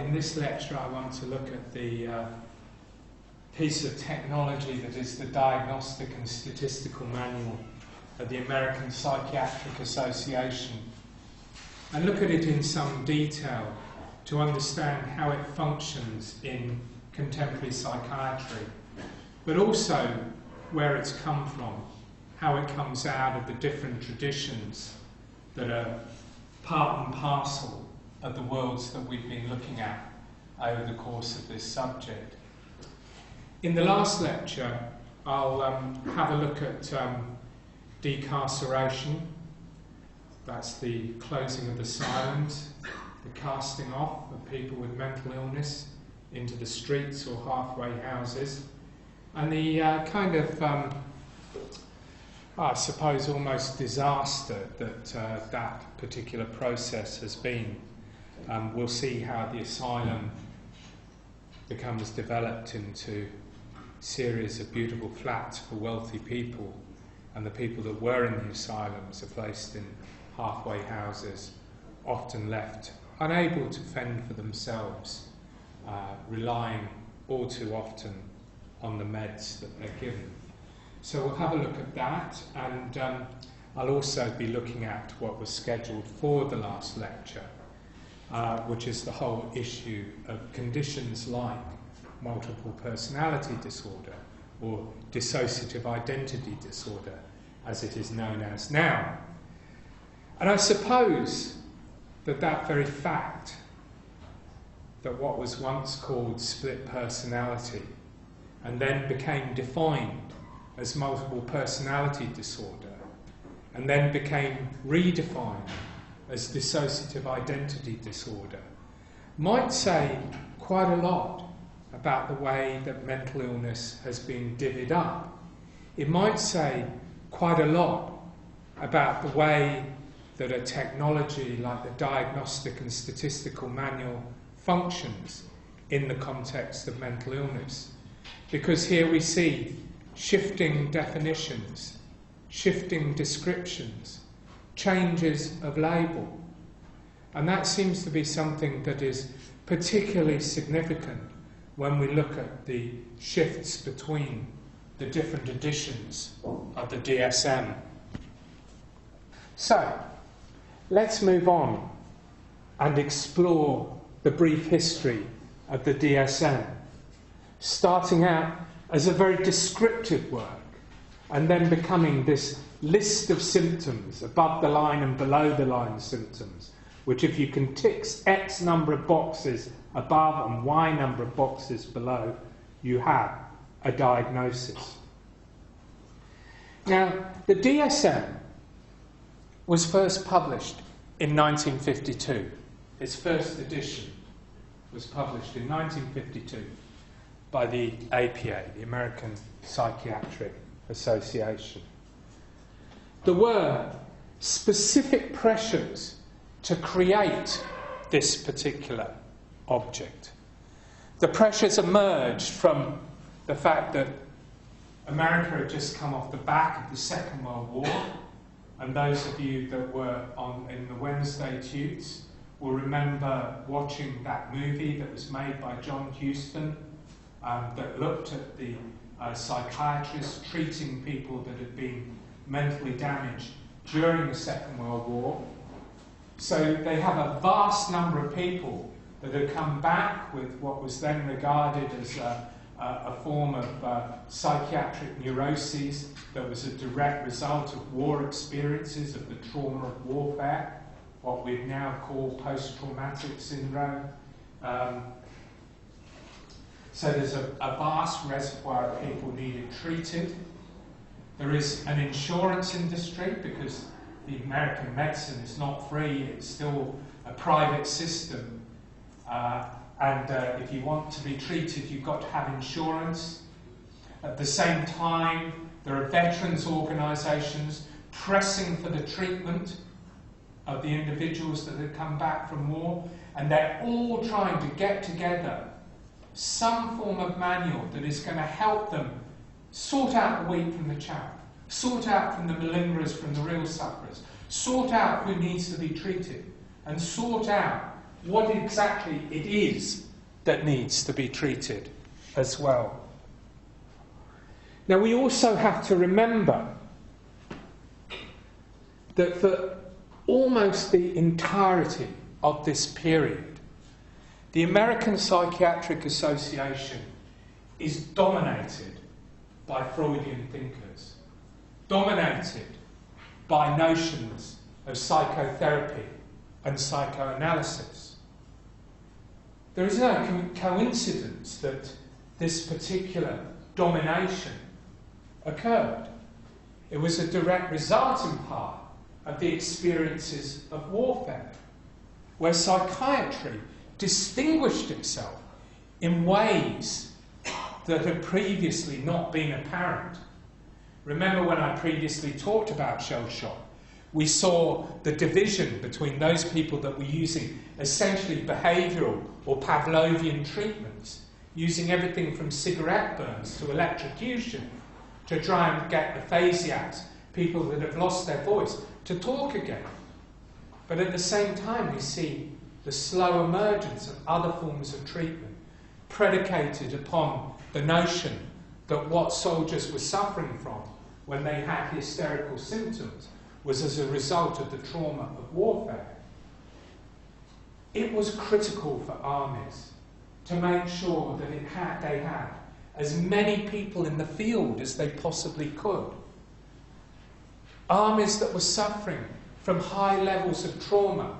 In this lecture I want to look at the piece of technology that is the Diagnostic and Statistical Manual of the American Psychiatric Association, and look at it in some detail to understand how it functions in contemporary psychiatry, but also where it's come from, how it comes out of the different traditions that are part and parcel of the worlds that we've been looking at over the course of this subject. In the last lecture, I'll have a look at decarceration. That's the closing of asylums, the casting off of people with mental illness into the streets or halfway houses, and the kind of, I suppose, almost disaster that that particular process has been. We'll see how the asylum becomes developed into a series of beautiful flats for wealthy people, and the people that were in the asylums are placed in halfway houses, often left unable to fend for themselves, relying all too often on the meds that they're given. So we'll have a look at that, and I'll also be looking at what was scheduled for the last lecture, which is the whole issue of conditions like multiple personality disorder or dissociative identity disorder, as it is known as now. And I suppose that that very fact that what was once called split personality and then became defined as multiple personality disorder and then became redefined as dissociative identity disorder might say quite a lot about the way that mental illness has been divvied up. It might say quite a lot about the way that a technology like the Diagnostic and Statistical Manual functions in the context of mental illness. Because here we see shifting definitions, shifting descriptions, changes of label. And that seems to be something that is particularly significant when we look at the shifts between the different editions of the DSM. So, let's move on and explore the brief history of the DSM, starting out as a very descriptive work and then becoming this list of symptoms, above the line and below the line symptoms, which if you can tick X number of boxes above and Y number of boxes below, you have a diagnosis. Now, the DSM was first published in 1952. Its first edition was published in 1952 by the APA, the American Psychiatric Association. There were specific pressures to create this particular object. The pressures emerged from the fact that America had just come off the back of the Second World War, and those of you that were in the Wednesday tutes will remember watching that movie that was made by John Huston that looked at the psychiatrists treating people that had been mentally damaged during the Second World War. So they have a vast number of people that had come back with what was then regarded as a form of psychiatric neuroses that was a direct result of war experiences, of the trauma of warfare, what we now call post-traumatic syndrome. So there's a vast reservoir of people needed treated. There is an insurance industry because the American medicine is not free, it's still a private system. And if you want to be treated, you've got to have insurance. At the same time, there are veterans organisations pressing for the treatment of the individuals that have come back from war, and they're all trying to get together some form of manual that is going to help them sort out the wheat from the chaff, sort out from the malingerers from the real sufferers, sort out who needs to be treated, and sort out what exactly it is that needs to be treated as well. Now, we also have to remember that for almost the entirety of this period, the American Psychiatric Association is dominated by Freudian thinkers, dominated by notions of psychotherapy and psychoanalysis. There is no coincidence that this particular domination occurred. It was a direct result, in part, of the experiences of warfare, where psychiatry distinguished itself in ways that had previously not been apparent. Remember when I previously talked about shell shock, we saw the division between those people that were using essentially behavioural or Pavlovian treatments, using everything from cigarette burns to electrocution to try and get aphasiacs, people that have lost their voice, to talk again. But at the same time, we see the slow emergence of other forms of treatment predicated upon the notion that what soldiers were suffering from when they had hysterical symptoms was as a result of the trauma of warfare. It was critical for armies to make sure that they had as many people in the field as they possibly could. Armies that were suffering from high levels of trauma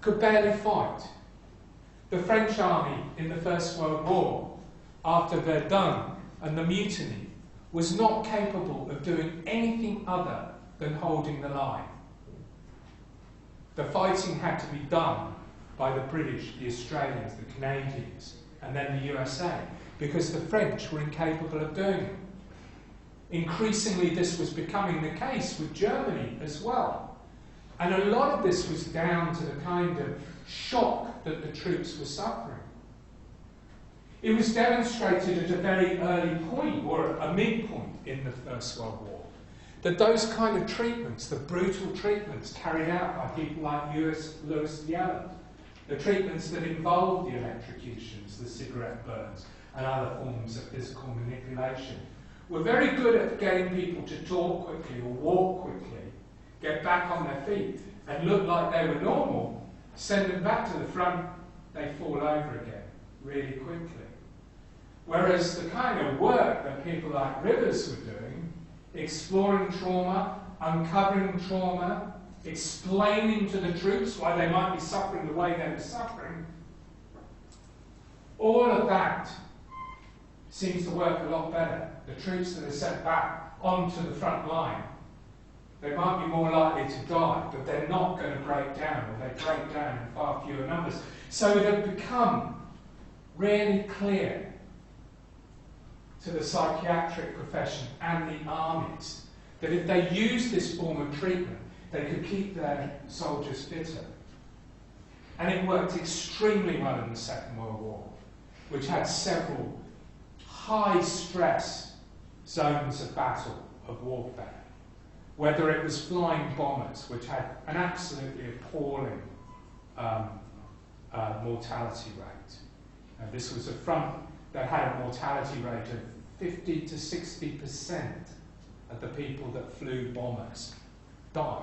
could barely fight. The French army in the First World War, after Verdun and the mutiny, was not capable of doing anything other than holding the line. The fighting had to be done by the British, the Australians, the Canadians, and then the USA, because the French were incapable of doing it. Increasingly, this was becoming the case with Germany as well. And a lot of this was down to the kind of shock that the troops were suffering. It was demonstrated at a very early point, or a midpoint in the First World War, that those kind of treatments, the brutal treatments carried out by people like Louis Yellen, the treatments that involved the electrocutions, the cigarette burns, and other forms of physical manipulation, were very good at getting people to talk quickly or walk quickly, get back on their feet, and look like they were normal, send them back to the front, they fall over again really quickly. Whereas the kind of work that people like Rivers were doing, exploring trauma, uncovering trauma, explaining to the troops why they might be suffering the way they were suffering, all of that seems to work a lot better. The troops that are sent back onto the front line, they might be more likely to die, but they're not going to break down, or they break down in far fewer numbers. So it had become really clear to the psychiatric profession and the armies that if they used this form of treatment, they could keep their soldiers fitter. And it worked extremely well in the Second World War, which had several high-stress zones of battle, of warfare. Whether it was flying bombers, which had an absolutely appalling mortality rate. And this was a front that had a mortality rate of 50 to 60% of the people that flew bombers died.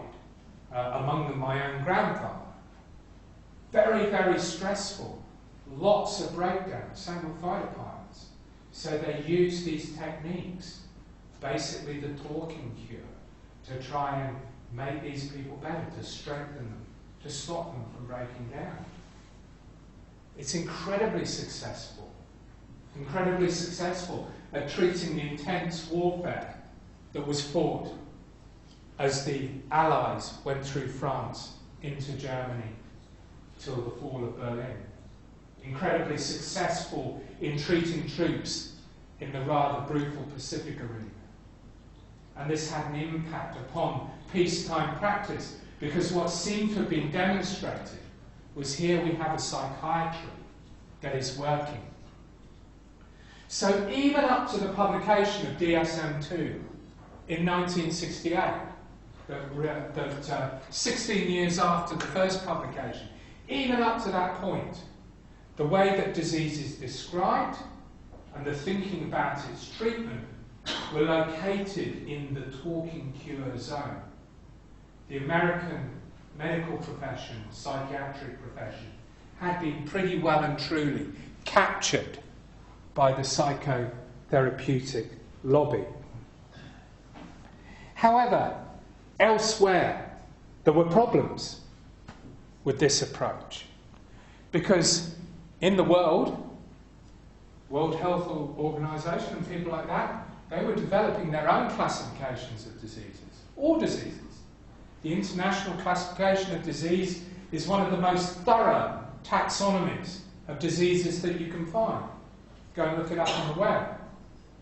Among them, my own grandfather. Very, very stressful. Lots of breakdowns, same with fighter pilots. So they used these techniques, basically the talking cure, to try and make these people better, to strengthen them, to stop them from breaking down. It's incredibly successful at treating the intense warfare that was fought as the Allies went through France into Germany till the fall of Berlin. Incredibly successful in treating troops in the rather brutal Pacific arena. And this had an impact upon peacetime practice, because what seemed to have been demonstrated was here we have a psychiatry that is working. So even up to the publication of DSM-2 in 1968, that 16 years after the first publication, Even up to that point, the way that disease is described and the thinking about its treatment were located in the talking cure zone. The American medical profession, psychiatric profession, had been pretty well and truly captured by the psychotherapeutic lobby. However, elsewhere there were problems with this approach, because in the World Health Organization and people like that, they were developing their own classifications of diseases, all diseases. The International Classification of Disease is one of the most thorough taxonomies of diseases that you can find. Go and look it up on the web.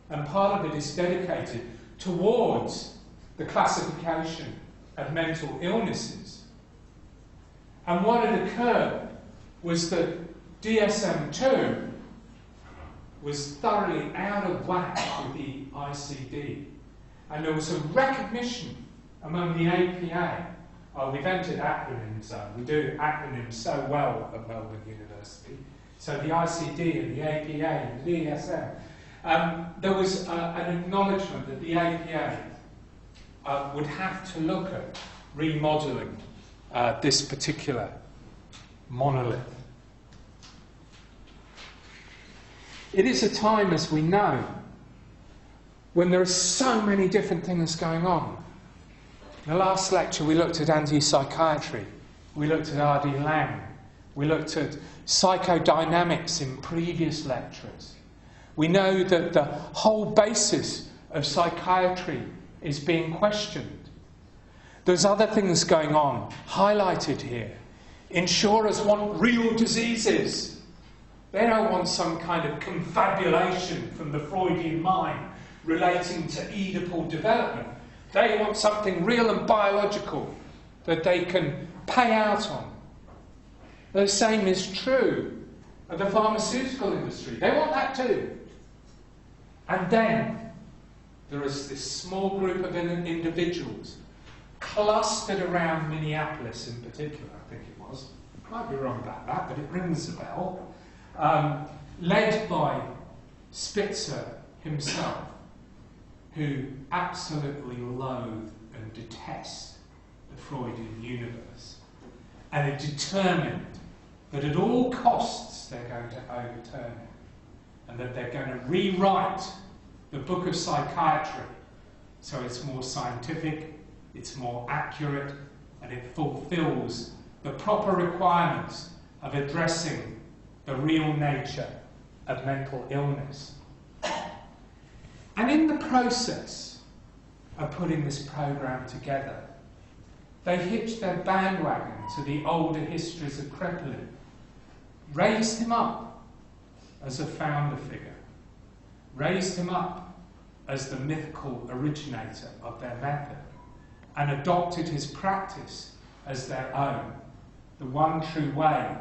And part of it is dedicated towards the classification of mental illnesses. And what had occurred was that DSM-2 was thoroughly out of whack with the ICD. And there was a recognition among the APA. Oh, we've entered acronym zone. We do acronyms so well at Melbourne University. So the ICD and the APA and the DSM. There was an acknowledgement that the APA would have to look at remodelling this particular monolith. It is a time, as we know, when there are so many different things going on. In the last lecture we looked at anti-psychiatry, we looked at R.D. Laing, we looked at psychodynamics in previous lectures. We know that the whole basis of psychiatry is being questioned. There's other things going on, highlighted here. Insurers want real diseases. They don't want some kind of confabulation from the Freudian mind relating to Oedipal development. They want something real and biological that they can pay out on. The same is true of the pharmaceutical industry. They want that too. And then there is this small group of individuals clustered around Minneapolis in particular, I think it was. Might be wrong about that, but it rings a bell. Led by Spitzer himself, who absolutely loathe and detest the Freudian universe, and are determined that at all costs they're going to overturn it, and that they're going to rewrite the book of psychiatry so it's more scientific, it's more accurate, and it fulfills the proper requirements of addressing the real nature of mental illness. And in the process of putting this program together, they hitched their bandwagon to the older histories of Kraepelin, raised him up as a founder figure, raised him up as the mythical originator of their method, and adopted his practice as their own, the one true way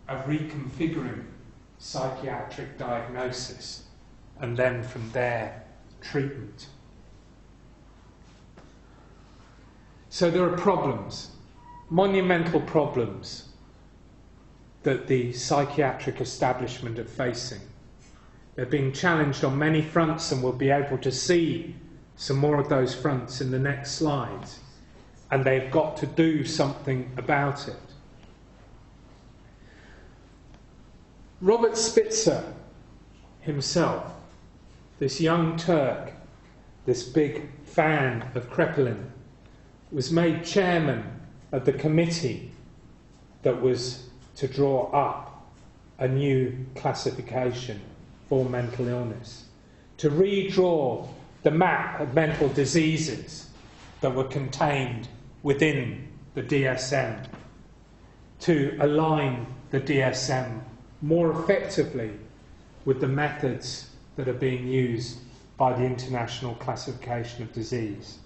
of reconfiguring psychiatric diagnosis, and then from there, treatment. So there are problems, monumental problems, that the psychiatric establishment are facing. They're being challenged on many fronts, and we'll be able to see some more of those fronts in the next slides. And they've got to do something about it. Robert Spitzer himself, this young Turk, this big fan of Kraepelin, was made chairman of the committee that was to draw up a new classification for mental illness, to redraw the map of mental diseases that were contained within the DSM, to align the DSM more effectively with the methods that are being used by the International Classification of Disease.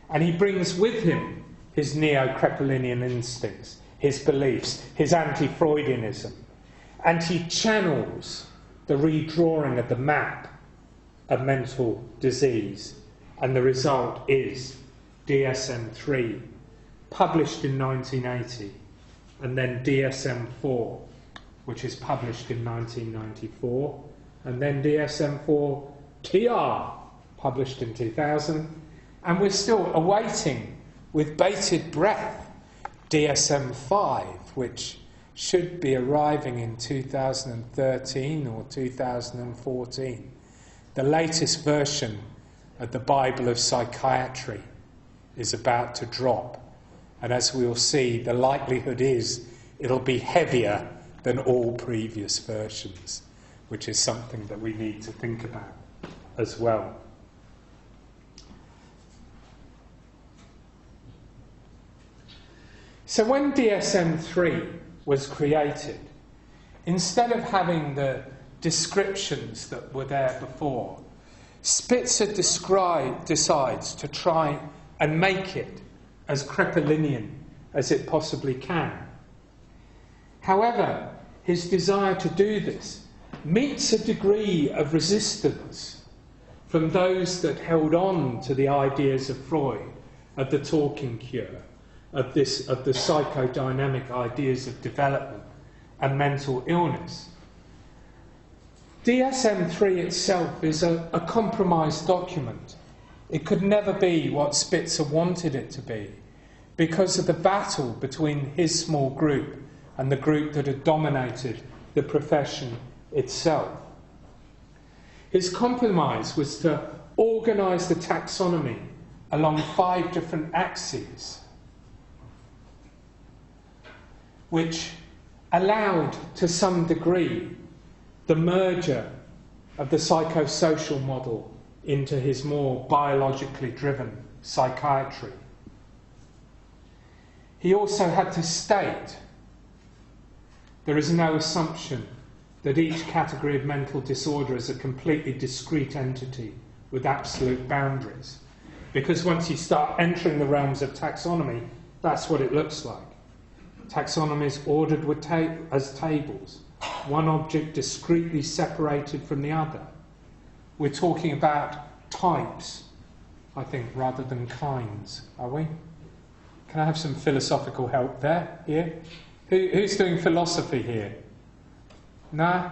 And he brings with him his neo-Kraepelinian instincts, his beliefs, his anti-Freudianism, and he channels the redrawing of the map of mental disease, and the result is DSM-3, published in 1980, and then DSM-4, which is published in 1994, and then DSM-4-TR, published in 2000, and we're still awaiting, with bated breath, DSM-5, which should be arriving in 2013 or 2014. The latest version of the Bible of Psychiatry is about to drop, and as we'll see, the likelihood is it'll be heavier than all previous versions, which is something that we need to think about as well. So when DSM-3 was created, instead of having the descriptions that were there before, Spitzer decides to try and make it as Kraepelinian as it possibly can. However, his desire to do this meets a degree of resistance from those that held on to the ideas of Freud, of the talking cure, of the psychodynamic ideas of development and mental illness. DSM-3 itself is a compromised document. It could never be what Spitzer wanted it to be because of the battle between his small group and the group that had dominated the profession itself. His compromise was to organise the taxonomy along 5 different axes, which allowed, to some degree, the merger of the psychosocial model into his more biologically driven psychiatry. He also had to state there is no assumption that each category of mental disorder is a completely discrete entity with absolute boundaries. Because once you start entering the realms of taxonomy, that's what it looks like. Taxonomy is ordered with as tables, one object discretely separated from the other. We're talking about types, I think, rather than kinds, are we? Can I have some philosophical help there, here? Who's doing philosophy here? No?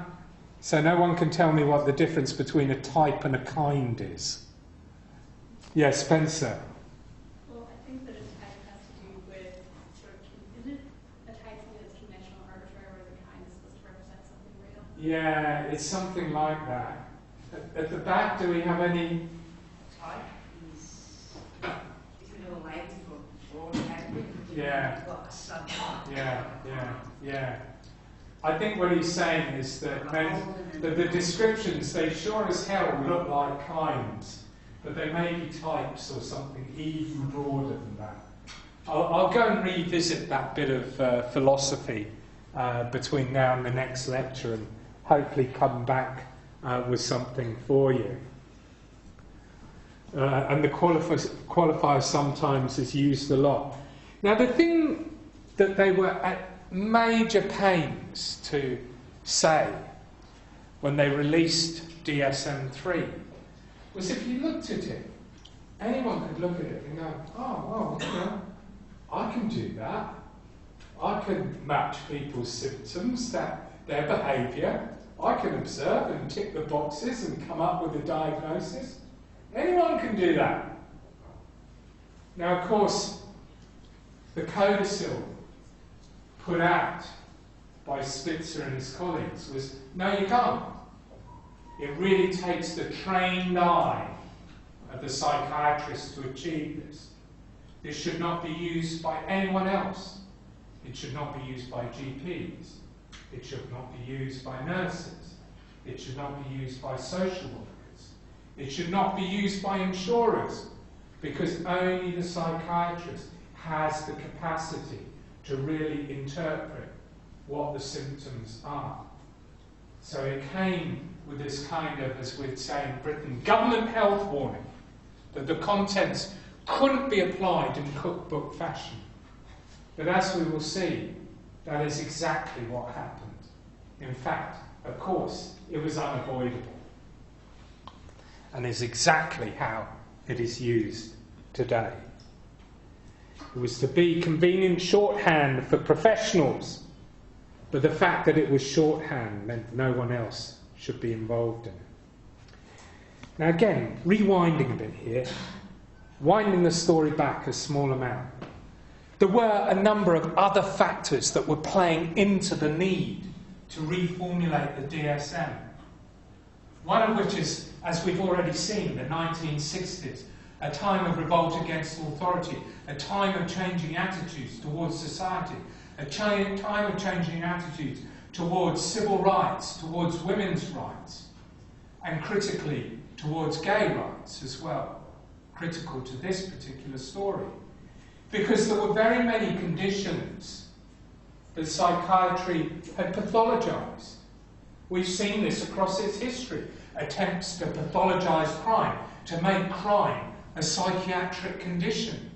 So no one can tell me what the difference between a type and a kind is. Yeah, Spencer. Well, I think that a type has to do with sort of, isn't it a type that's conventional arbitrary where the kind is supposed to represent something real? Yeah, it's something like that. At the back, do we have any? Type is a label for all categories. Yeah. Yeah. I think what he's saying is that the descriptions, they sure as hell look like kinds, but they may be types or something even broader than that. I'll go and revisit that bit of philosophy between now and the next lecture and hopefully come back with something for you. And the qualifier sometimes is used a lot. Now, the thing that they were at major pains to say when they released DSM-3 was if you looked at it, anyone could look at it and go, oh, well, you know, I can do that. I can match people's symptoms, their behaviour. I can observe and tick the boxes and come up with a diagnosis. Anyone can do that. Now, of course, the codicil put out by Spitzer and his colleagues was, no, you can't. It really takes the trained eye of the psychiatrist to achieve this. This should not be used by anyone else. It should not be used by GPs. It should not be used by nurses. It should not be used by social workers. It should not be used by insurers, because only the psychiatrist has the capacity to really interpret what the symptoms are. So it came with this kind of, as we'd say in Britain, government health warning, that the contents couldn't be applied in cookbook fashion. But as we will see, that is exactly what happened. In fact, of course, it was unavoidable. And is exactly how it is used today. It was to be convenient shorthand for professionals, but the fact that it was shorthand meant no one else should be involved in it. Now again, rewinding a bit here, winding the story back a small amount, there were a number of other factors that were playing into the need to reformulate the DSM. One of which is, as we've already seen, the 1960s, a time of revolt against authority, a time of changing attitudes towards society, a time of changing attitudes towards civil rights, towards women's rights, and critically towards gay rights as well, critical to this particular story. Because there were very many conditions that psychiatry had pathologised. We've seen this across its history. Attempts to pathologise crime, to make crime a psychiatric condition.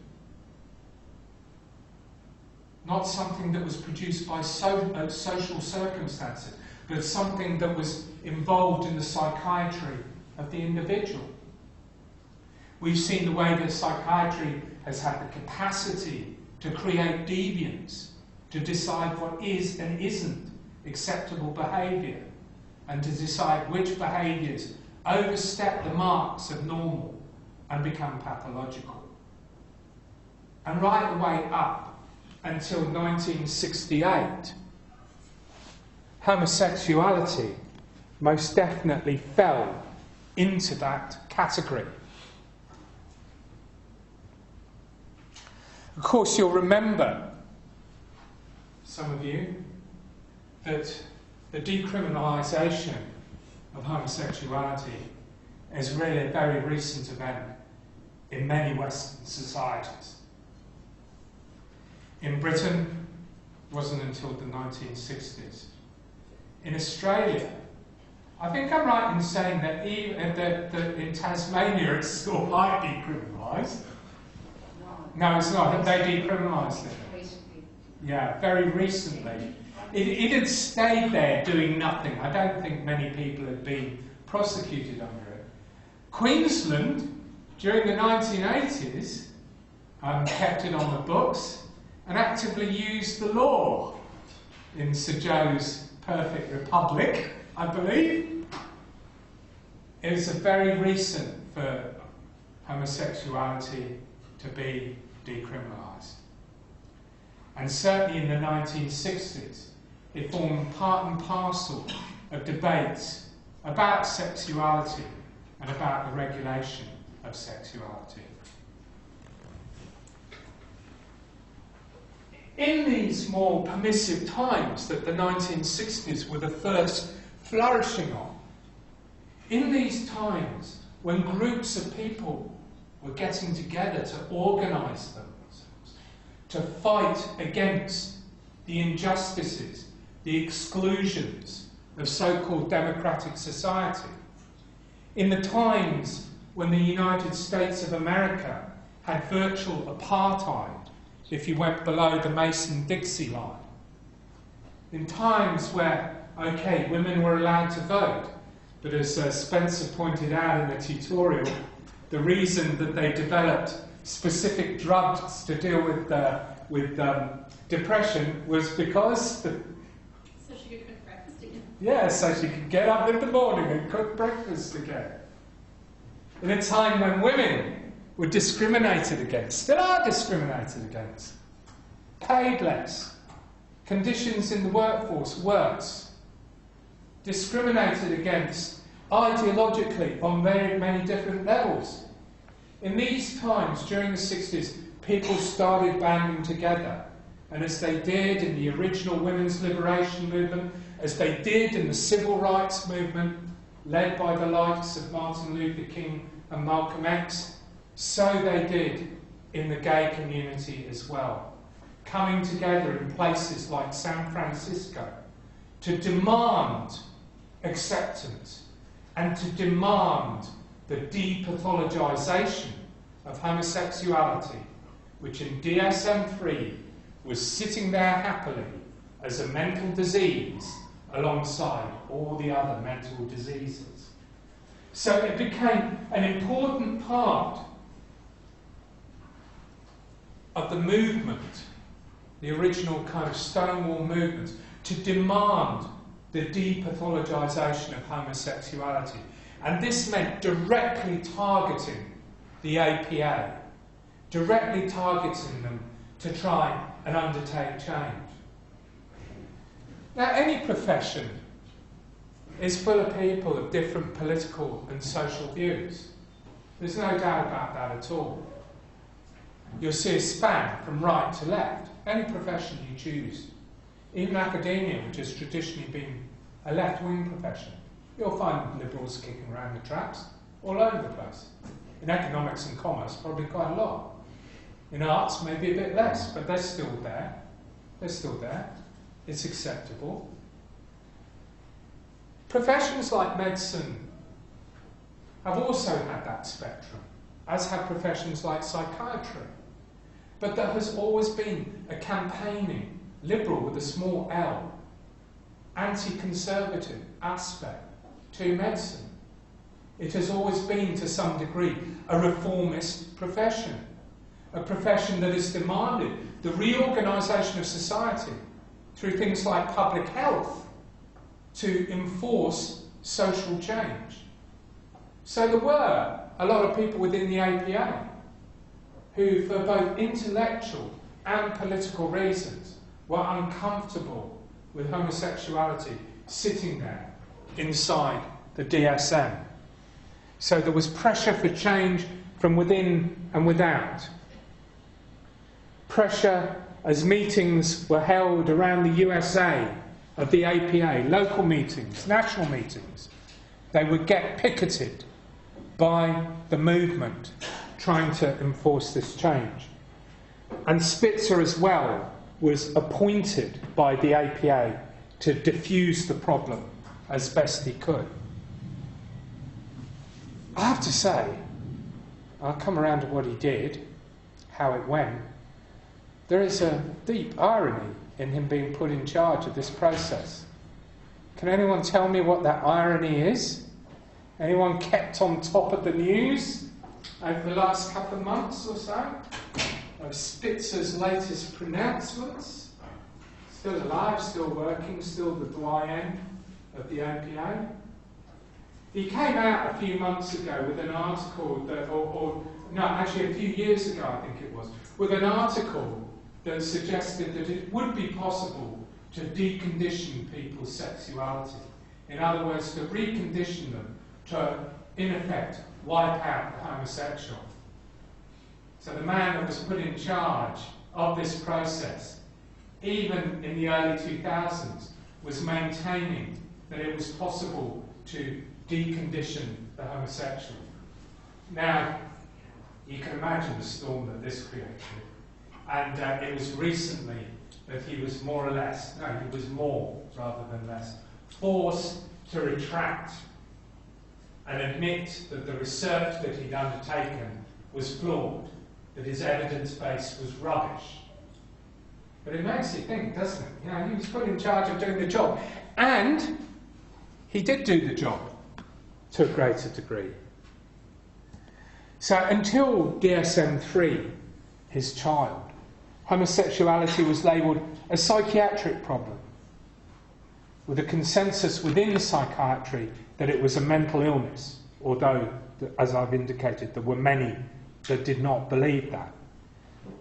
Not something that was produced by social circumstances, but something that was involved in the psychiatry of the individual. We've seen the way that psychiatry has had the capacity to create deviance, to decide what is and isn't acceptable behaviour, and to decide which behaviours overstep the marks of normal and become pathological. And right the way up until 1968, homosexuality most definitely fell into that category. Of course, you'll remember, some of you, that the decriminalisation of homosexuality is really a very recent event in many Western societies. In Britain, it wasn't until the 1960s. In Australia, I think I'm right in saying that, that in Tasmania it's still might decriminalised. No, it's not. They decriminalised it. Yeah, very recently. It had stayed there doing nothing. I don't think many people had been prosecuted under it. Queensland, during the 1980s, kept it on the books and actively used the law in Sir Joe's Perfect Republic, I believe. It was very recent for homosexuality to be decriminalised. And certainly in the 1960s, it formed part and parcel of debates about sexuality and about the regulation of sexuality. In these more permissive times that the 1960s were the first flourishing on, in these times when groups of people were getting together to organise themselves, to fight against the injustices, the exclusions of so-called democratic society, in the times when the United States of America had virtual apartheid if you went below the Mason-Dixie line, in times where, okay, women were allowed to vote, but as Spencer pointed out in the tutorial, the reason that they developed specific drugs to deal with depression was because... So she could cook breakfast again. Yeah, so she could get up in the morning and cook breakfast again. In a time when women were discriminated against, still are discriminated against, paid less, conditions in the workforce worse, discriminated against ideologically on very many different levels. In these times, during the 60s, people started banding together, and as they did in the original women's liberation movement, as they did in the civil rights movement, led by the likes of Martin Luther King and Malcolm X, so they did in the gay community as well, coming together in places like San Francisco to demand acceptance and to demand the depathologization of homosexuality, which in DSM-3 was sitting there happily as a mental disease alongside all the other mental diseases. So it became an important part of the movement, the original kind of Stonewall movement, to demand the depathologization of homosexuality. And this meant directly targeting the APA, directly targeting them to try and undertake change. Now, any profession is full of people of different political and social views. There's no doubt about that at all. You'll see a span from right to left, any profession you choose. Even academia, which has traditionally been a left-wing profession, you'll find liberals kicking around the traps all over the place. In economics and commerce, probably quite a lot. In arts, maybe a bit less, but they're still there. They're still there. It's acceptable. Professions like medicine have also had that spectrum, as have professions like psychiatry. But there has always been a campaigning, liberal with a small l, anti-conservative aspect to medicine. It has always been, to some degree, a reformist profession, a profession that has demanded the reorganisation of society through things like public health to enforce social change. So there were a lot of people within the APA who, for both intellectual and political reasons, were uncomfortable with homosexuality sitting there inside the DSM. So there was pressure for change from within and without. Pressure as meetings were held around the USA of the APA, local meetings, national meetings. They would get picketed by the movement trying to enforce this change. And Spitzer as well was appointed by the APA to diffuse the problem as best he could. I have to say, I'll come around to what he did, how it went. There is a deep irony in him being put in charge of this process. Can anyone tell me what that irony is? Anyone kept on top of the news over the last couple of months or so? Of Spitzer's latest pronouncements? Still alive, still working, still the doyen of the APA. He came out a few months ago with an article that, actually a few years ago I think it was, with an article that suggested that it would be possible to decondition people's sexuality. In other words, to recondition them to, in effect, wipe out the homosexual. So the man that was put in charge of this process, even in the early 2000s, was maintaining that it was possible to decondition the homosexual. Now, you can imagine the storm that this created. And it was recently that he was more or less, no, he was more rather than less, forced to retract and admit that the research that he'd undertaken was flawed, that his evidence base was rubbish. But it makes you think, doesn't it? You know, he was put in charge of doing the job. And he did do the job to a greater degree. So until DSM-3, his child, homosexuality was labelled a psychiatric problem, with a consensus within psychiatry that it was a mental illness, although, as I've indicated, there were many that did not believe that.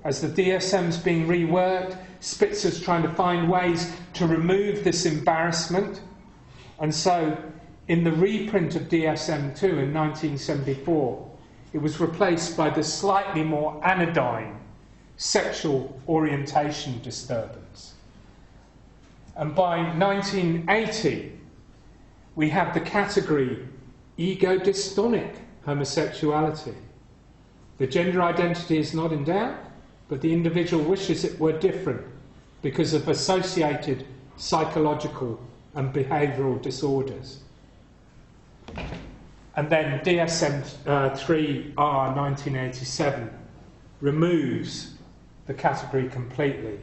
As the DSM's being reworked, Spitzer's trying to find ways to remove this embarrassment, and so in the reprint of DSM-2 in 1974, it was replaced by the slightly more anodyne sexual orientation disturbance. And by 1980, we have the category ego-dystonic homosexuality. The gender identity is not in doubt, but the individual wishes it were different because of associated psychological and behavioural disorders. And then DSM-3R 1987 removes the category completely,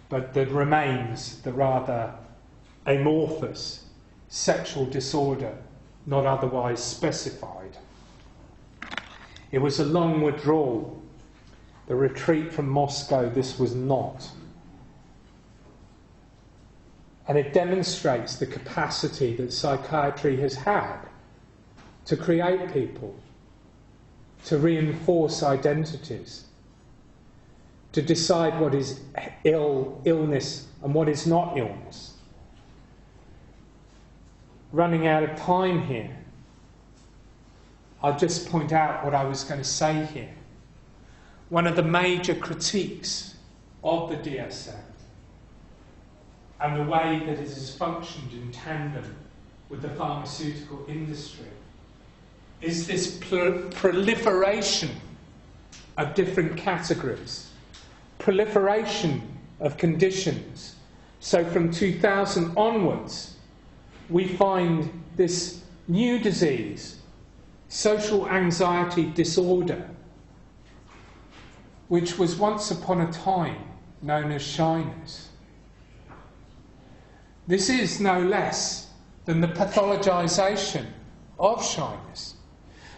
but there remains the rather amorphous sexual disorder not otherwise specified. It was a long withdrawal, The retreat from Moscow, this was not. And it demonstrates the capacity that psychiatry has had to create people, to reinforce identities, to decide what is illness and what is not illness. Running out of time here, I'll just point out what I was going to say here. One of the major critiques of the DSM and the way that it has functioned in tandem with the pharmaceutical industry is this proliferation of different categories, proliferation of conditions. So from 2000 onwards, we find this new disease, social anxiety disorder, which was once upon a time known as shyness. This is no less than the pathologisation of shyness.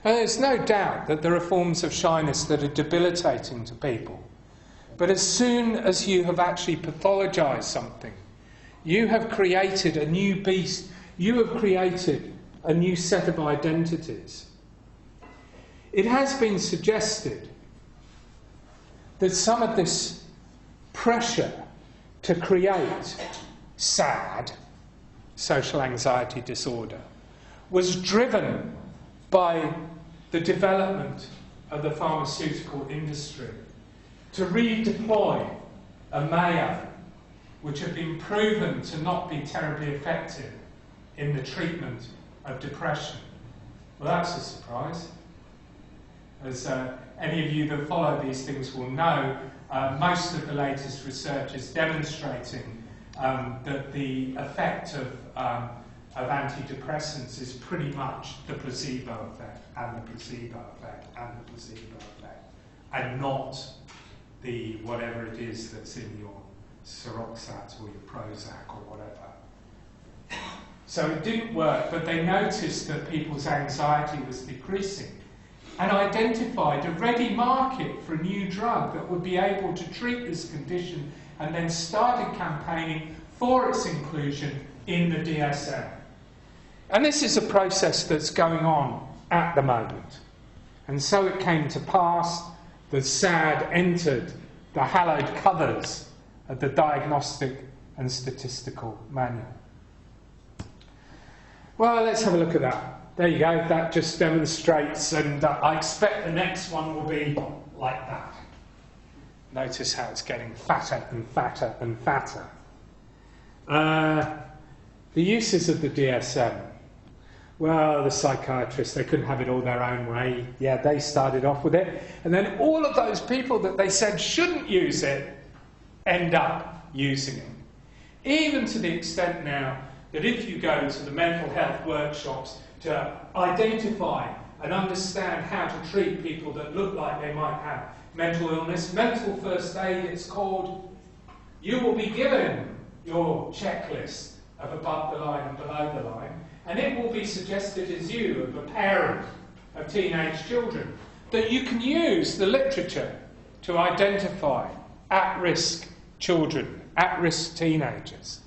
And there's no doubt that there are forms of shyness that are debilitating to people. But as soon as you have actually pathologised something, you have created a new beast, you have created a new set of identities. It has been suggested that some of this pressure to create SAD, social anxiety disorder, was driven by the development of the pharmaceutical industry to redeploy a Mayo which had been proven to not be terribly effective in the treatment of depression. Well, that's a surprise. As any of you that follow these things will know, most of the latest research is demonstrating that the effect of antidepressants is pretty much the placebo effect, and the placebo effect, and the placebo effect, and not the whatever it is that's in your Seroxat or your Prozac or whatever. So it didn't work, but they noticed that people's anxiety was decreasing and identified a ready market for a new drug that would be able to treat this condition, and then started campaigning for its inclusion in the DSM. And this is a process that's going on at the moment. And so it came to pass that SAD entered the hallowed covers of the Diagnostic and Statistical Manual. Well, let's have a look at that. There you go, that just demonstrates, and I expect the next one will be like that. Notice how it's getting fatter and fatter and fatter. The uses of the DSM. Well, the psychiatrists, they couldn't have it all their own way. Yeah, they started off with it. And then all of those people that they said shouldn't use it end up using it. Even to the extent now that if you go to the mental health workshops to identify and understand how to treat people that look like they might have mental illness, mental first aid it's called, you will be given your checklist of above the line and below the line, and it will be suggested as you, of a parent of teenage children, that you can use the literature to identify at-risk children, at-risk teenagers.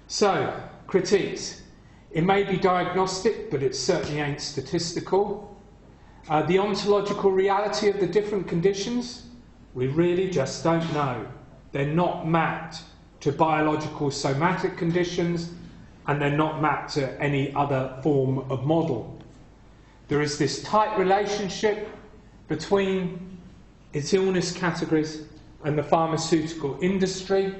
So, critiques. It may be diagnostic, but it certainly ain't statistical. The ontological reality of the different conditions, we really just don't know. They're not mapped to biological somatic conditions, and they're not mapped to any other form of model. There is this tight relationship between its illness categories and the pharmaceutical industry.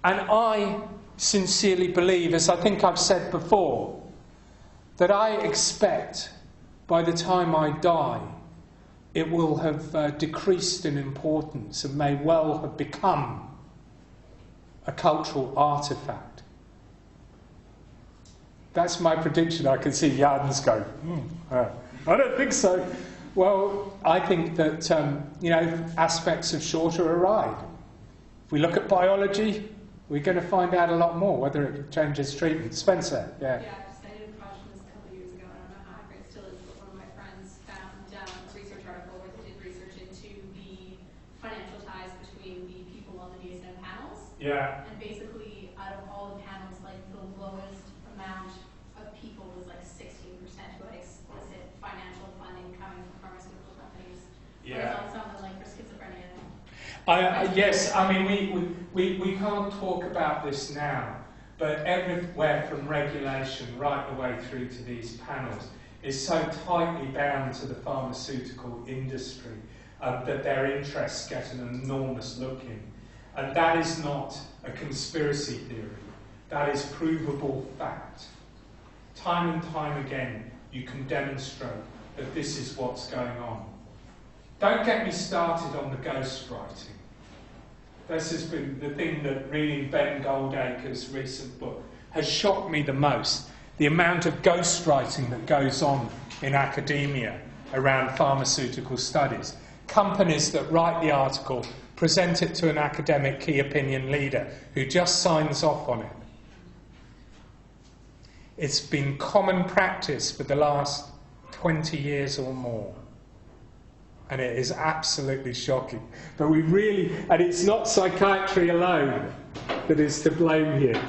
And I sincerely believe, as I think I've said before, that I expect by the time I die, it will have decreased in importance and may well have become a cultural artefact. That's my prediction. I can see Jans go, I don't think so. Well, I think that, aspects of shorter a ride. If we look at biology, we're going to find out a lot more, whether it changes treatment. Spencer, yeah. Yeah, I just did a project this a couple of years ago. I don't know how accurate it still is, but one of my friends Yeah. And basically, out of all the panels, like the lowest amount of people was like 16% who had explicit financial funding coming from pharmaceutical companies. Yeah. Whereas on something like for schizophrenia. Yes, I mean, we can't talk about this now, but everywhere from regulation right the way through to these panels is so tightly bound to the pharmaceutical industry that their interests get an enormous look in. And that is not a conspiracy theory. That is provable fact. Time and time again, you can demonstrate that this is what's going on. Don't get me started on the ghostwriting. This has been the thing that reading Ben Goldacre's recent book has shocked me the most. The amount of ghostwriting that goes on in academia around pharmaceutical studies. Companies that write the article, present it to an academic key opinion leader who just signs off on it. It's been common practice for the last 20 years or more. And it is absolutely shocking. But we really, and it's not psychiatry alone that is to blame here.